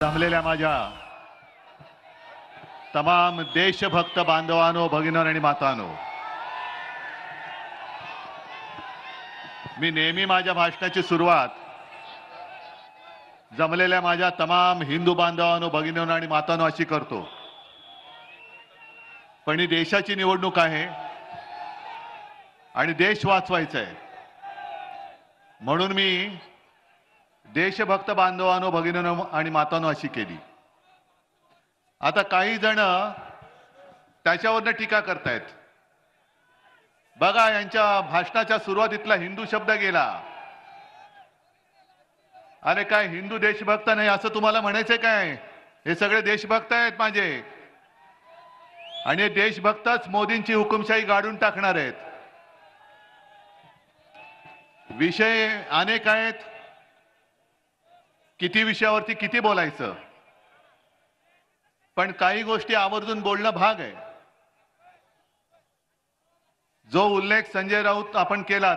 जमलेल्या माझ्या तमाम देशभक्त बांधवांनो, भगिनींनो आणि मातांनो, मी नेहमी माझ्या भाषणाची सुरुवात जमलेल्या माझ्या तमाम हिंदू बांधवांनो, भगिनींनो आणि मातांनो अशी करतो. पण ही देशाची निवडणूक आहे आणि देश वाचवायचा आहे, म्हणून मी देशभक्त बांधवांनो, भगिनींनो आणि मातांनो अशी केली. आता काही जण त्याच्यावरनं टीका करतायत. बघा, यांच्या भाषणाच्या सुरुवातीतला हिंदू शब्द गेला. अरे काय हिंदू देशभक्त नाही असं तुम्हाला म्हणायचंय काय? हे सगळे देशभक्त आहेत माझे, आणि हे देशभक्तच मोदींची हुकुमशाही गाडून टाकणार आहेत. विषय अनेक आहेत, किती विषयावरती किती बोलायचं, पण काही गोष्टी आवर्जून बोलणं भाग आहे. जो उल्लेख संजय राऊत आपण केलात,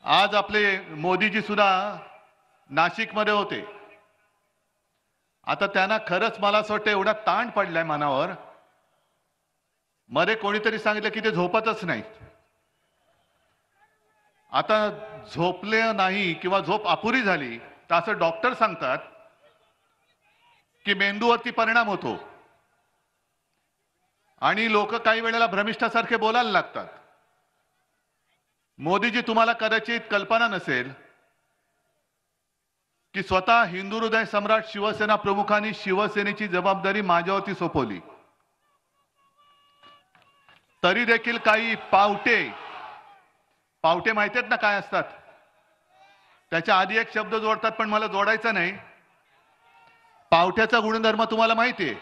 आज आपले मोदीजी सुद्धा नाशिकमध्ये होते. आता त्यांना खरंच मला असं वाटतं एवढा ताण पडलाय मनावर. मध्ये कोणीतरी सांगितलं की ते झोपतच नाही. आता झोपले नाही किंवा झोप अपुरी झाली तर असं डॉक्टर सांगतात की मेंदूवरती परिणाम होतो आणि लोक काही वेळेला भ्रमिष्ठासारखे बोलायला लागतात. मोदीजी, तुम्हाला कदाचित कल्पना नसेल की स्वतः हिंदू हृदय सम्राट शिवसेना प्रमुखांनी शिवसेनेची जबाबदारी माझ्यावरती सोपवली. तरी देखील काही पावटे माहिती आहेत ना काय असतात? त्याच्या आधी एक शब्द जोडतात, पण मला जोडायचा नाही. पावट्याचा गुणधर्म तुम्हाला माहिती आहे.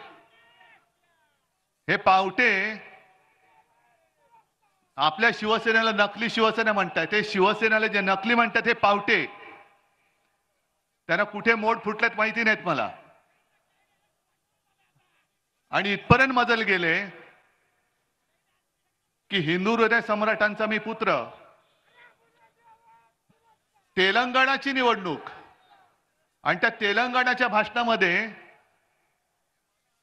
हे पावटे आपल्या शिवसेनेला नकली शिवसेना म्हणतात. ते शिवसेनेला जे नकली म्हणतात हे पावटे, त्यांना कुठे मोड फुटलेत माहिती नाहीत मला. आणि इथपर्यंत मजल गेले की हिंदू हृदय सम्राटांचा मी पुत्र, तेलंगणाची निवडणूक आणि त्या तेलंगणाच्या भाषणामध्ये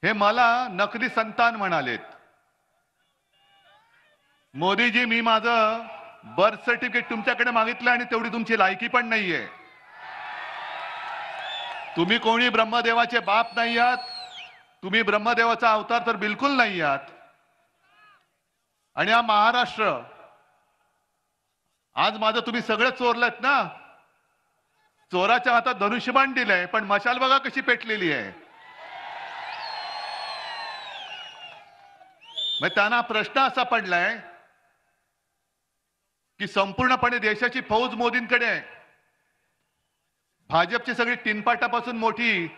हे मला नकली संतान म्हणालेत. मोदीजी, मी माझं बर्थ सर्टिफिकेट तुमच्याकडे मागितलं आणि तेवढी तुमची लायकी पण नाहीये. तुम्ही कोणी ब्रह्मदेवाचे बाप नाही आहात. तुम्ही ब्रह्मदेवाचा अवतार तर बिलकुल नाही आहात. आणि हा महाराष्ट्र आज माझं तुम्ही सगळं चोरलत ना. चोराच्या हातात धनुष्यबाण दिलंय, पण मशाल बघा कशी पेटलेली आहे. मग त्यांना प्रश्न असा पडलाय की संपूर्णपणे देशाची फौज मोदींकडे आहे. भाजपची सगळी टिनपाटापासून मोठी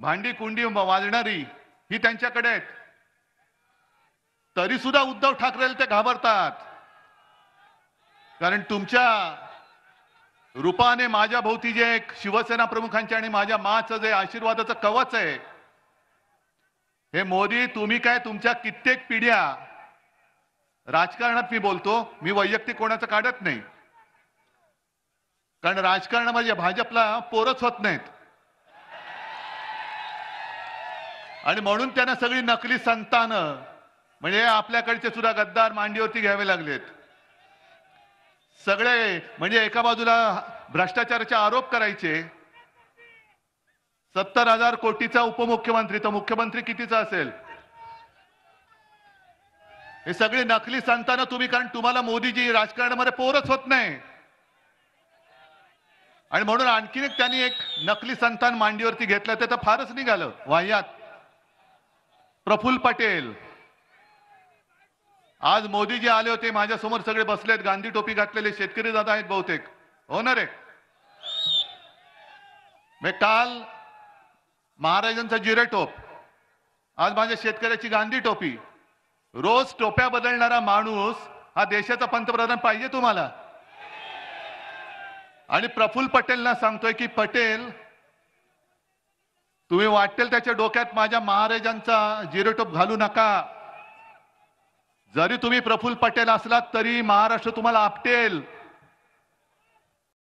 भांडी कुंडी वाजणारी ही त्यांच्याकडे आहेत. तरी सुद्धा उद्धव ठाकरे ते घाबरतात, कारण तुमच्या रूपाने माझ्या भोवती जे एक शिवसेना प्रमुखांचे आणि माझ्या माचं जे आशीर्वादाचं कवच आहे, हे मोदी, तुम्ही काय तुमच्या कित्येक पिढ्या राजकारणात, मी बोलतो, मी वैयक्तिक कोणाचं काढत नाही, कारण राजकारणामध्ये भाजपला पोरच होत नाहीत. आणि म्हणून त्यांना सगळी नकली संतानं म्हणजे आपल्याकडचे सुद्धा गद्दार मांडीवरती घ्यावे लागलेत. सगळे म्हणजे एका बाजूला भ्रष्टाचाराचे आरोप करायचे. 70,000 कोटीचा उपमुख्यमंत्री, तर मुख्यमंत्री कितीचा असेल? हे सगळे नकली संतानं तुम्ही, कारण तुम्हाला मोदीजी राजकारणामध्ये पोरच होत नाही. आणि म्हणून आणखीन एक त्यांनी एक नकली संतान मांडीवरती घेतलं, ते तर फारच निघालं वाह्यात. प्रफुल्ल पटेल. आज मोदीजी आले होते, माझ्या समोर सगळे बसलेत, गांधी टोपी घातलेले शेतकरी दादा आहेत बहुतेक, हो ना रे? मी काल महाराजांचा जिरेटोप, आज माझ्या शेतकऱ्याची गांधी टोपी. रोज टोप्या बदलणारा माणूस हा देशाचा पंतप्रधान पाहिजे तुम्हाला? आणि प्रफुल्ल पटेलना सांगतोय की पटेल, तुम्ही वाटेल त्याच्या डोक्यात माझ्या महाराजांचा जिरेटोप घालू नका. जरी तुम्ही प्रफुल्ल पटेल असलात तरी महाराष्ट्र तुम्हाला आपटेल.